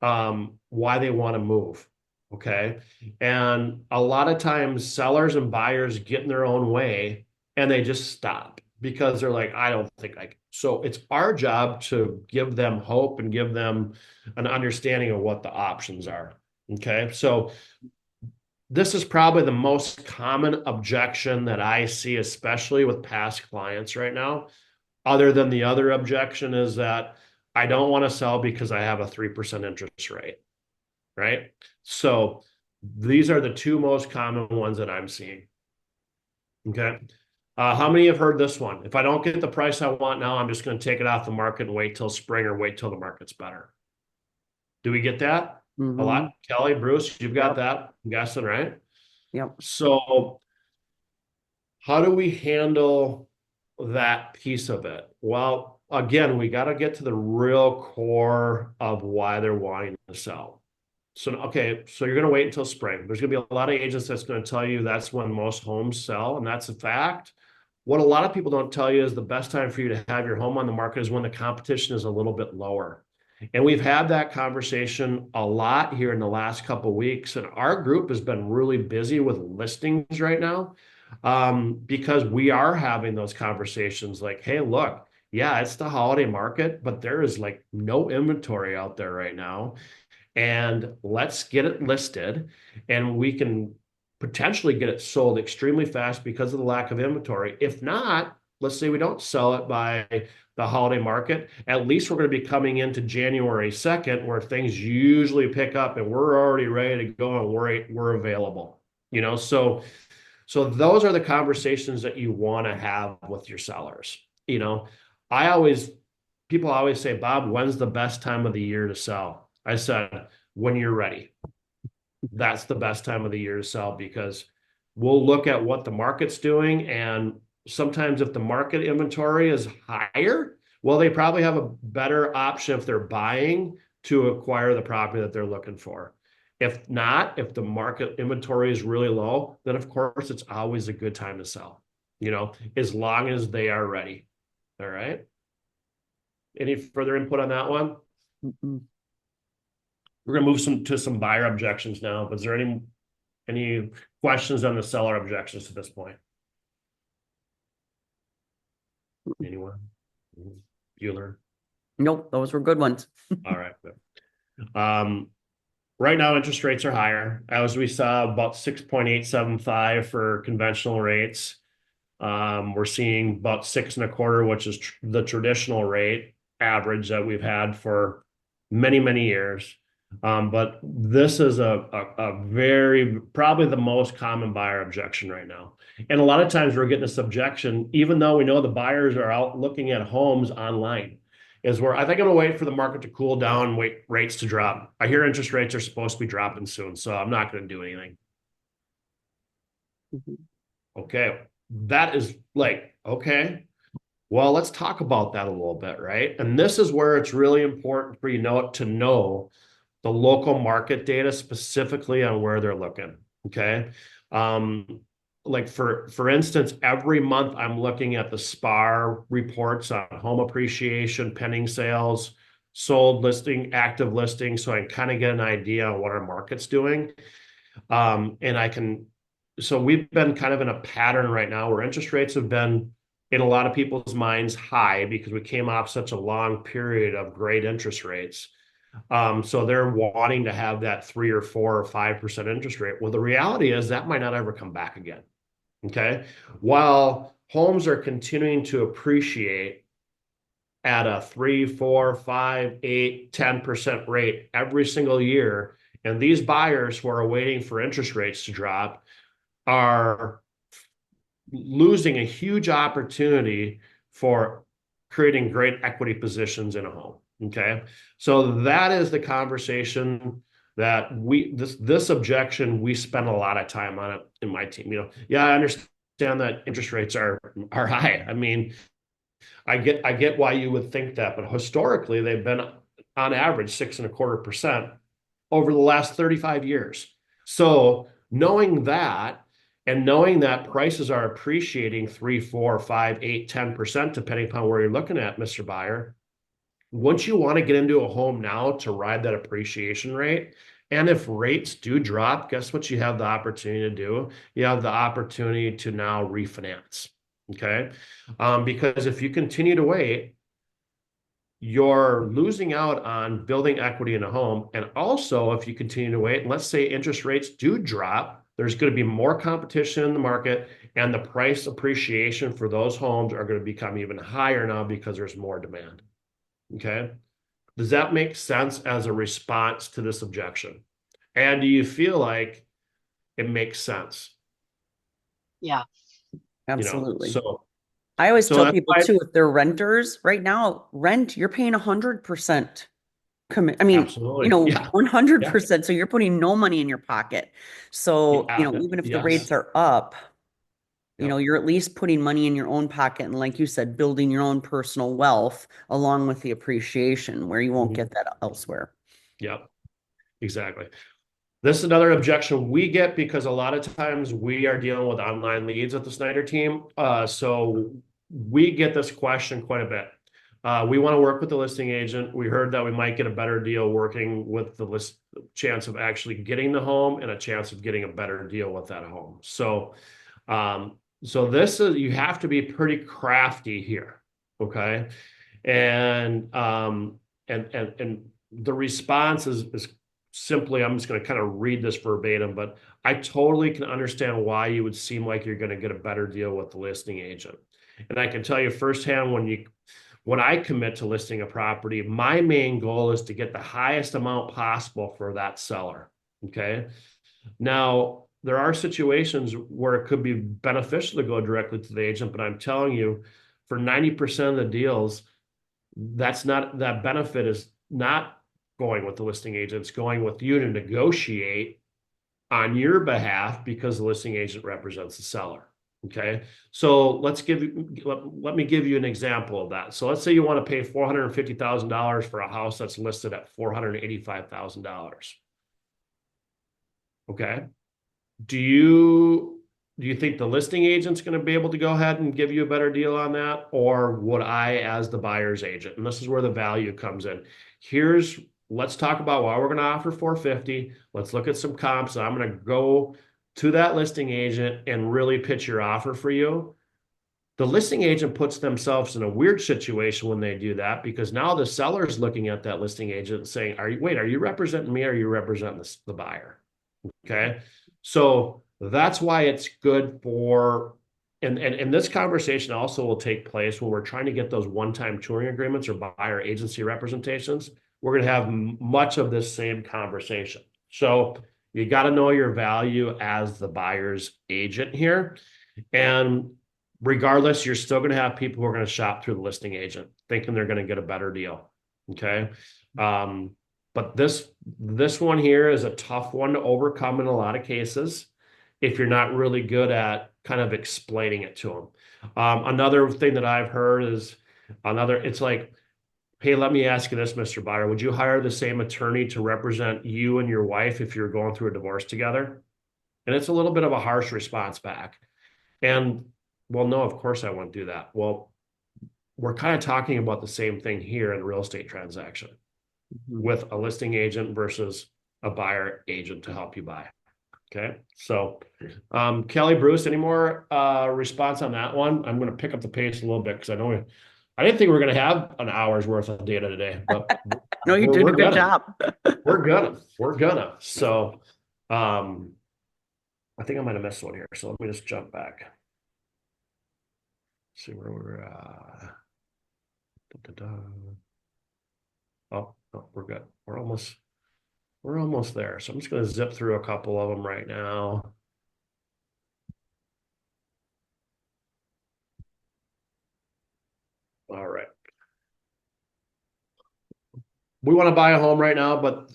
why they want to move, okay? And a lot of times sellers and buyers get in their own way and they just stop because they're like, I don't think I can. So it's our job to give them hope and give them an understanding of what the options are. Okay. So this is probably the most common objection that I see, especially with past clients right now. Other than the other objection is that I don't want to sell because I have a 3% interest rate. Right. So these are the two most common ones that I'm seeing. Okay. How many have heard this one? If I don't get the price I want now, I'm just going to take it off the market and wait till spring or wait till the market's better. Do we get that? A lot? Kelly, Bruce, you've got that? I'm guessing, right? Yep. So how do we handle that piece of it? Well, again, we got to get to the real core of why they're wanting to sell. So, okay, so you're going to wait until spring. There's going to be a lot of agents that's going to tell you that's when most homes sell, and that's a fact. What a lot of people don't tell you is the best time for you to have your home on the market is when the competition is a little bit lower. And we've had that conversation a lot here in the last couple of weeks. And our group has been really busy with listings right now, because we are having those conversations like, hey, look, yeah, it's the holiday market, but there is like no inventory out there right now. And let's get it listed, and we can potentially get it sold extremely fast because of the lack of inventory. If not, let's say we don't sell it by the holiday market, at least we're going to be coming into January 2nd where things usually pick up and we're already ready to go and we're available. So those are the conversations that you want to have with your sellers. People always say, Bob, when's the best time of the year to sell? I said, when you're ready. That's the best time of the year to sell, because we'll look at what the market's doing. And sometimes if the market inventory is higher, well, they probably have a better option if they're buying to acquire the property that they're looking for. If not, if the market inventory is really low, then of course it's always a good time to sell, as long as they are ready. All right. Any further input on that one? We're going to move to some buyer objections now, but is there any questions on the seller objections to this point? Anyone? Bueller? Nope, those were good ones. All right. Right now, interest rates are higher. As we saw, about 6.875 for conventional rates. We're seeing about 6.25, which is the traditional rate average that we've had for many, many years. But this is a very, probably the most common buyer objection right now. And a lot of times we're getting this objection, even though we know the buyers are out looking at homes online, is where I think I'm going to wait for the market to cool down and wait rates to drop. I hear interest rates are supposed to be dropping soon, so I'm not going to do anything. Okay. That is like, okay, well, let's talk about that a little bit, right? And this is where it's really important for you to know the local market data specifically on where they're looking. Okay. Like for instance, every month I'm looking at the SPAR reports on home appreciation, pending sales, sold listing, active listing. So I can kind of get an idea on what our market's doing. So we've been kind of in a pattern right now where interest rates have been in a lot of people's minds high because we came off such a long period of great interest rates. So they're wanting to have that 3 or 4 or 5% interest rate. Well, the reality is that might not ever come back again. Okay. While homes are continuing to appreciate at a 3, 4, 5, 8, 10% rate every single year, and these buyers who are waiting for interest rates to drop are losing a huge opportunity for creating great equity positions in a home. Okay. So that is the conversation that this objection, we spend a lot of time on it in my team. Yeah, I understand that interest rates are high. I mean, I get why you would think that, but historically they've been on average 6.25% over the last 35 years. So knowing that, and knowing that prices are appreciating 3, 4, 5, 8, 10%, depending upon where you're looking at, Mr. Buyer, once you want to get into a home now to ride that appreciation rate, and if rates do drop, guess what you have the opportunity to do? You have the opportunity to now refinance. Okay. Because if you continue to wait, you're losing out on building equity in a home. And also, if you continue to wait, and let's say interest rates do drop, there's going to be more competition in the market, and the price appreciation for those homes are going to become even higher now because there's more demand. Okay. Does that make sense as a response to this objection? And do you feel like it makes sense? Yeah. Absolutely. So I always tell that's people why, too, if they're renters right now, rent, you're paying 100% commit. I mean, absolutely. Yeah. 100%. So you're putting no money in your pocket. So, Yeah. even if the Yes. rates are up, Yep. you're at least putting money in your own pocket. And like you said, building your own personal wealth along with the appreciation where you won't get that elsewhere. Yep. Exactly. This is another objection we get because a lot of times we are dealing with online leads at the Snyder team. So we get this question quite a bit. We want to work with the listing agent. We heard that we might get a better deal working with the chance of actually getting the home and a chance of getting a better deal with that home. So, this is, you have to be pretty crafty here. Okay. And the response is simply, I'm just going to kind of read this verbatim, but I totally can understand why you would seem like you're going to get a better deal with the listing agent. And I can tell you firsthand, when I commit to listing a property, my main goal is to get the highest amount possible for that seller. Okay. Now, there are situations where it could be beneficial to go directly to the agent, but I'm telling you, for 90% of the deals, that benefit is not going with the listing agent. It's going with you to negotiate on your behalf because the listing agent represents the seller. Okay. So let me give you an example of that. So let's say you want to pay $450,000 for a house that's listed at $485,000. Okay. Do you think the listing agent's going to be able to go ahead and give you a better deal on that? Or would I, as the buyer's agent? And this is where the value comes in. Let's talk about why we're going to offer 450. Let's look at some comps. I'm going to go to that listing agent and really pitch your offer for you. The listing agent puts themselves in a weird situation when they do that, because now the seller's looking at that listing agent saying, are you representing me or are you representing the buyer? Okay. So that's why it's good and this conversation also will take place when we're trying to get those one-time touring agreements or buyer agency representations. We're going to have much of this same conversation. So you got to know your value as the buyer's agent here. And regardless, you're still going to have people who are going to shop through the listing agent thinking they're going to get a better deal. Okay. But this one here is a tough one to overcome in a lot of cases if you're not really good at kind of explaining it to them. Another thing that I've heard is it's like, hey, let me ask you this, Mr. Buyer. Would you hire the same attorney to represent you and your wife if you're going through a divorce together? And it's a little bit of a harsh response back. And, well, no, of course I won't do that. Well, we're kind of talking about the same thing here in a real estate transaction with a listing agent versus a buyer agent to help you buy. Okay. So, Kelly, Bruce, any more response on that one? I'm going to pick up the pace a little bit because I didn't think we were going to have an hour's worth of data today, but No, you did a good job. We're gonna. So, I think I might have missed one here. So let me just jump back. See where we're at. Oh, no, we're good. We're almost there. So I'm just going to zip through a couple of them right now. All right. we want to buy a home right now, but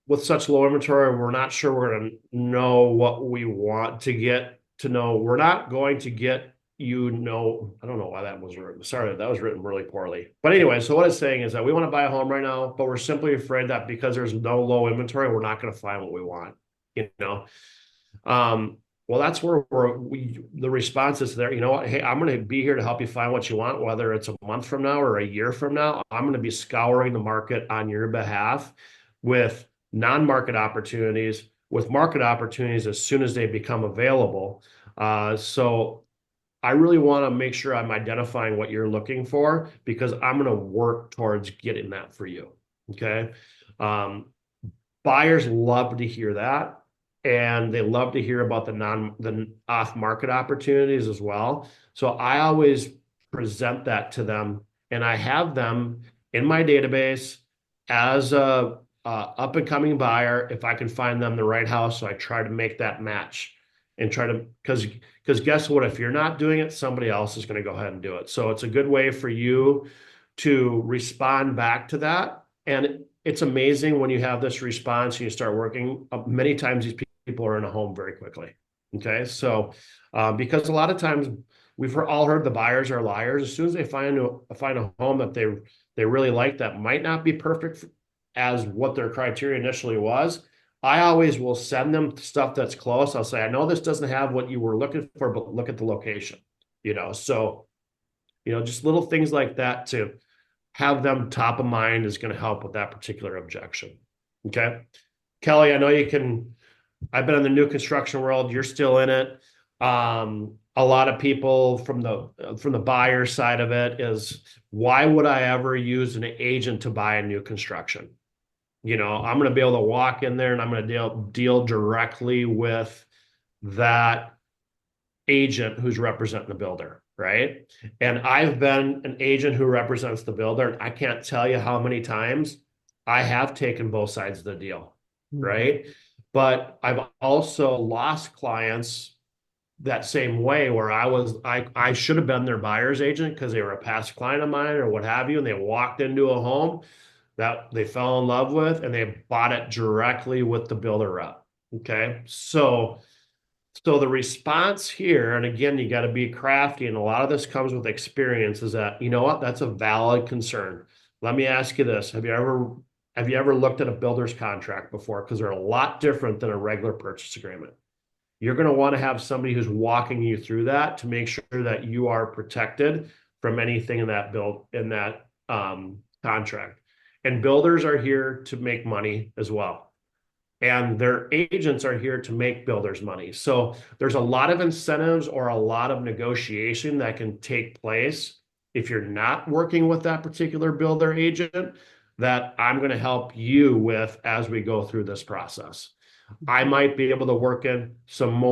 with such low inventory, we're not sure we're going to know what we want to get to know. We're not going to get, I don't know why that was written. Sorry, that was written really poorly. But anyway, so what it's saying is that we want to buy a home right now, but we're simply afraid that because there's no low inventory, we're not going to find what we want, you know? Well, that's where the response is there. You know what? Hey, I'm going to be here to help you find what you want, whether it's a month from now or a year from now. I'm going to be scouring the market on your behalf with non-market opportunities, with market opportunities as soon as they become available. So I really want to make sure I'm identifying what you're looking for because I'm going to work towards getting that for you. Okay. Buyers love to hear that. And they love to hear about the off-market opportunities as well. So I always present that to them, and I have them in my database as a up and coming buyer if I can find them the right house. So I try to make that match and try to because guess what? If you're not doing it, somebody else is going to go ahead and do it. So it's a good way for you to respond back to that. And it's amazing when you have this response and you start working. Many times these people are in a home very quickly. Okay, so because a lot of times we've all heard the buyers are liars. As soon as they find a home that they really like that might not be perfect as what their criteria initially was, I always will send them stuff that's close. I'll say, I know this doesn't have what you were looking for, but look at the location. So just little things like that to have them top of mind is going to help with that particular objection. Okay. Kelly, I know I've been in the new construction world. You're still in it. A lot of people from the buyer side of it is, why would I ever use an agent to buy a new construction? I'm going to be able to walk in there and I'm going to deal directly with that agent who's representing the builder. Right. And I've been an agent who represents the builder. And I can't tell you how many times I have taken both sides of the deal. Right. But I've also lost clients that same way where I should have been their buyer's agent because they were a past client of mine or what have you. And they walked into a home that they fell in love with and they bought it directly with the builder rep. Okay. So the response here, and again, you got to be crafty, and a lot of this comes with experience, is that, you know what, that's a valid concern. Let me ask you this. Have you ever looked at a builder's contract before? Because they're a lot different than a regular purchase agreement. You're going to want to have somebody who's walking you through that to make sure that you are protected from anything in that contract. And builders are here to make money as well. And their agents are here to make builders money. So there's a lot of incentives or a lot of negotiation that can take place if you're not working with that particular builder agent that I'm going to help you with as we go through this process. I might be able to work in some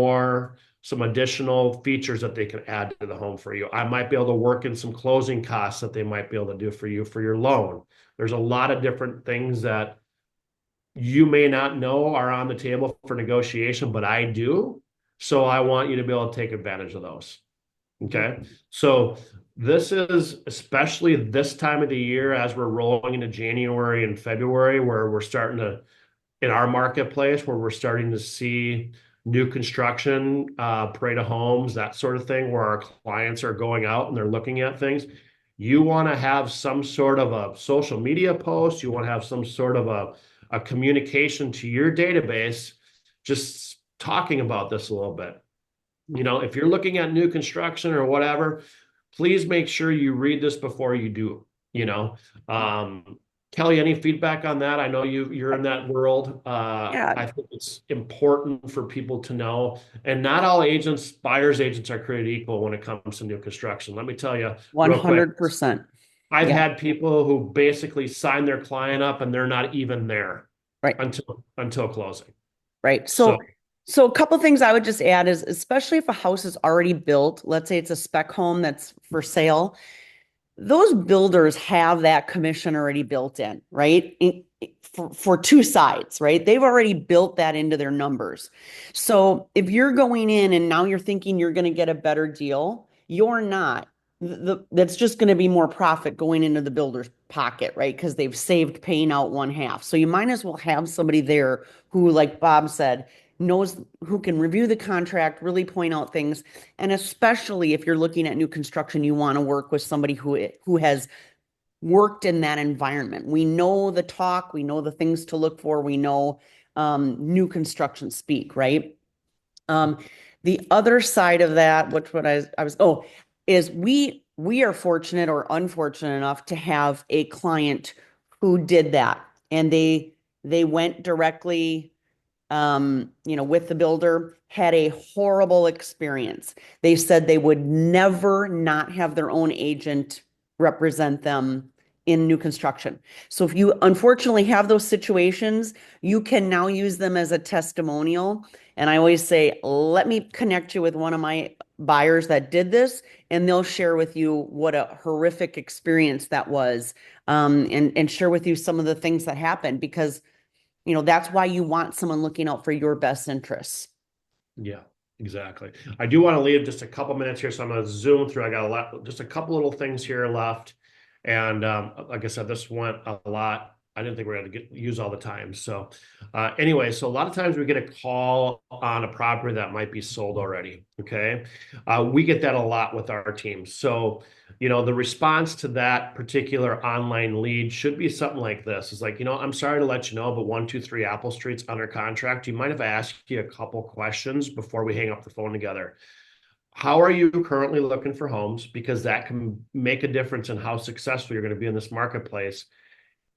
additional features that they can add to the home for you. I might be able to work in some closing costs that they might be able to do for you for your loan. There's a lot of different things that you may not know are on the table for negotiation, but I do. So I want you to be able to take advantage of those. Okay. So this is especially this time of the year as we're rolling into January and February, where we're starting to, in our marketplace, where we're starting to see new construction, parade of homes, that sort of thing, where our clients are going out and they're looking at things. You want to have some sort of a social media post. You want to have some sort of a communication to your database, just talking about this a little bit. If you're looking at new construction or whatever, please make sure you read this before you do. Kelly, any feedback on that? I know you're in that world. Yeah. I think it's important for people to know. And not all buyers agents are created equal when it comes to new construction. Let me tell you, 100%. I've had people who basically sign their client up and they're not even there until closing. Right. So a couple things I would just add is, especially if a house is already built, let's say it's a spec home that's for sale, those builders have that commission already built in, right? For two sides, right? They've already built that into their numbers. So if you're going in and now you're thinking you're going to get a better deal, you're not. that's just going to be more profit going into the builder's pocket, right? Because they've saved paying out one half. So you might as well have somebody there who, like Bob said, knows, who can review the contract, really point out things. And especially if you're looking at new construction, you want to work with somebody who has worked in that environment. We know the talk, we know the things to look for, we know new construction speak, right? Um, the other side of that, which what I was, oh, is we are fortunate or unfortunate enough to have a client who did that, and they went directly with the builder, had a horrible experience. They said they would never not have their own agent represent them in new construction. So if you unfortunately have those situations, you can now use them as a testimonial. And I always say, let me connect you with one of my buyers that did this, and they'll share with you what a horrific experience that was, and share with you some of the things that happened, because that's why you want someone looking out for your best interests. Yeah, exactly. I do want to leave just a couple minutes here, so I'm going to zoom through. I got just a couple little things here left, and like I said, this went a lot. I didn't think we are going to use all the time. So anyway, so a lot of times we get a call on a property that might be sold already. Okay, we get that a lot with our team. So the response to that particular online lead should be something like this. It's like, I'm sorry to let you know, but 123 Apple Street's under contract. Do you mind if I ask you a couple questions before we hang up the phone together? How are you currently looking for homes? Because that can make a difference in how successful you're going to be in this marketplace.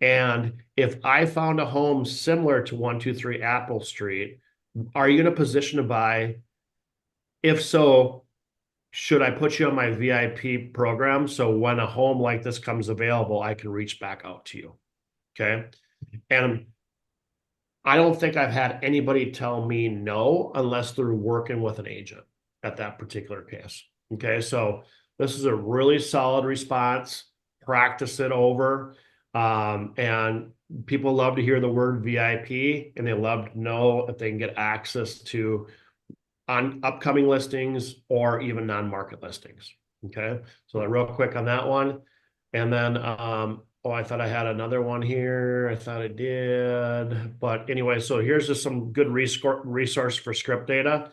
And if I found a home similar to 123 Apple Street, are you in a position to buy? If so, should I put you on my VIP program so when a home like this comes available, I can reach back out to you? Okay. And I don't think I've had anybody tell me no unless they're working with an agent at that particular case. Okay. So this is a really solid response. Practice it over. And people love to hear the word VIP, and they love to know if they can get access to on upcoming listings or even non-market listings. Okay. So real quick on that one. And then, I thought I had another one here. I thought I did, but anyway, so here's just some good resource for script data.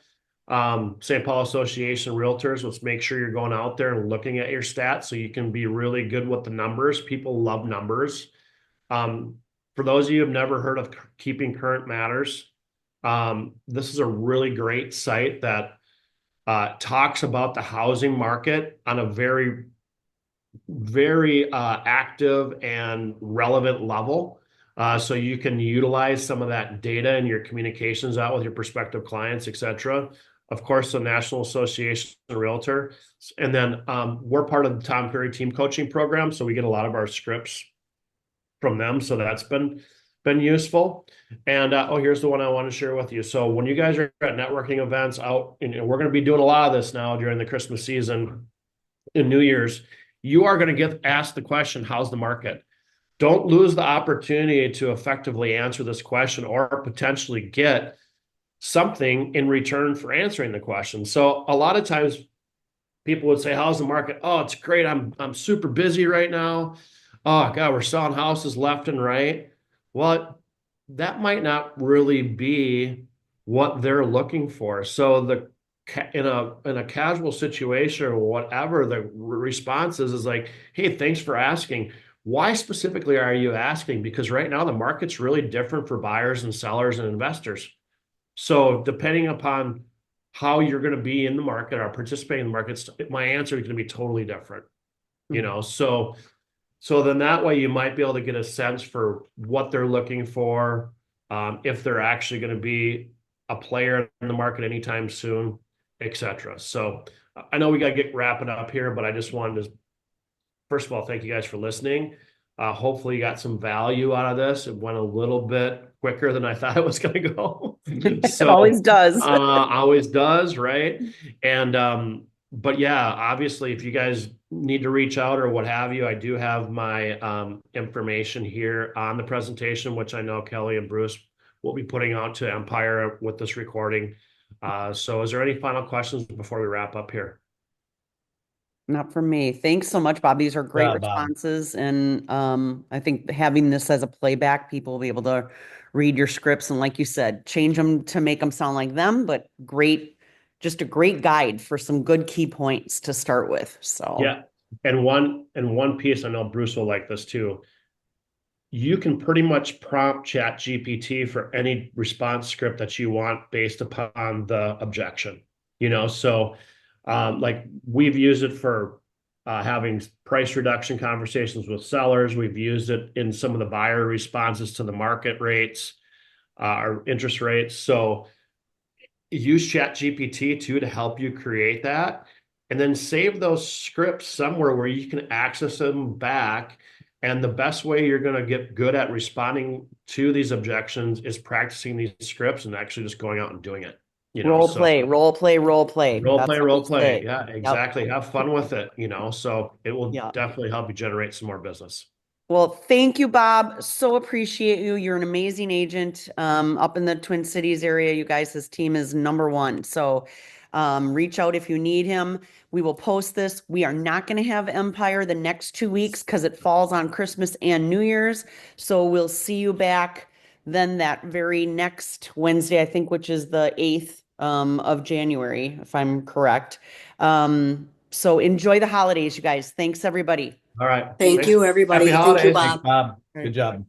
St. Paul Association Realtors, let's make sure you're going out there and looking at your stats so you can be really good with the numbers. People love numbers. For those of you who have never heard of Keeping Current Matters, this is a really great site that talks about the housing market on a very, very active and relevant level. So you can utilize some of that data in your communications out with your prospective clients, et cetera. Of course, the National Association of Realtor. And then we're part of the Tom Ferry Team Coaching Program, so we get a lot of our scripts from them. So that's been useful. And here's the one I want to share with you. So when you guys are at networking events out, we're going to be doing a lot of this now during the Christmas season and New Year's. You are going to get asked the question, how's the market? Don't lose the opportunity to effectively answer this question or potentially get something in return for answering the question. So a lot of times people would say, how's the market? Oh, it's great. I'm super busy right now. Oh God, we're selling houses left and right. Well, that might not really be what they're looking for. So in a casual situation or whatever, the response is like, hey, thanks for asking. Why specifically are you asking? Because right now the market's really different for buyers and sellers and investors. So depending upon how you're going to be in the market or participating in the markets, my answer is going to be totally different. So then that way you might be able to get a sense for what they're looking for, if they're actually going to be a player in the market anytime soon, et cetera. So I know we got to get wrapping up here, but I just wanted to, first of all, thank you guys for listening. Hopefully you got some value out of this. It went a little bit quicker than I thought it was going to go. It always does. Always does, right? And but yeah, obviously, if you guys need to reach out or what have you, I do have my information here on the presentation, which I know Kelly and Bruce will be putting out to Empire with this recording. So is there any final questions before we wrap up here? Not for me. Thanks so much, Bob. These are great Yeah, Bob. responses. And I think having this as a playback, people will be able to read your scripts and, like you said, change them to make them sound like them, but great, just a great guide for some good key points to start with. So, Yeah. And one piece, I know Bruce will like this too. You can pretty much prompt Chat GPT for any response script that you want based upon the objection. So like we've used it for having price reduction conversations with sellers. We've used it in some of the buyer responses to the market rates, or interest rates. So use Chat GPT too to help you create that, and then save those scripts somewhere where you can access them back. And the best way you're going to get good at responding to these objections is practicing these scripts and actually just going out and doing it. role So play, role play, role play. role That's play, what we role play. say. Yeah, Yep. exactly. Have fun with it, so it will Yeah. definitely help you generate some more business. Well, thank you, Bob. So appreciate you. You're an amazing agent up in the Twin Cities area. You guys, this team is number one. So reach out if you need him. We will post this. We are not going to have Empire the next 2 weeks because it falls on Christmas and New Year's. So we'll see you back then that very next Wednesday, I think, which is the 8th of January, if I'm correct. So enjoy the holidays, you guys. Thanks, everybody. All right. Thank Thanks. you, everybody. Happy Thank you, holidays. Thanks, Bob. Bob. All Good right. job.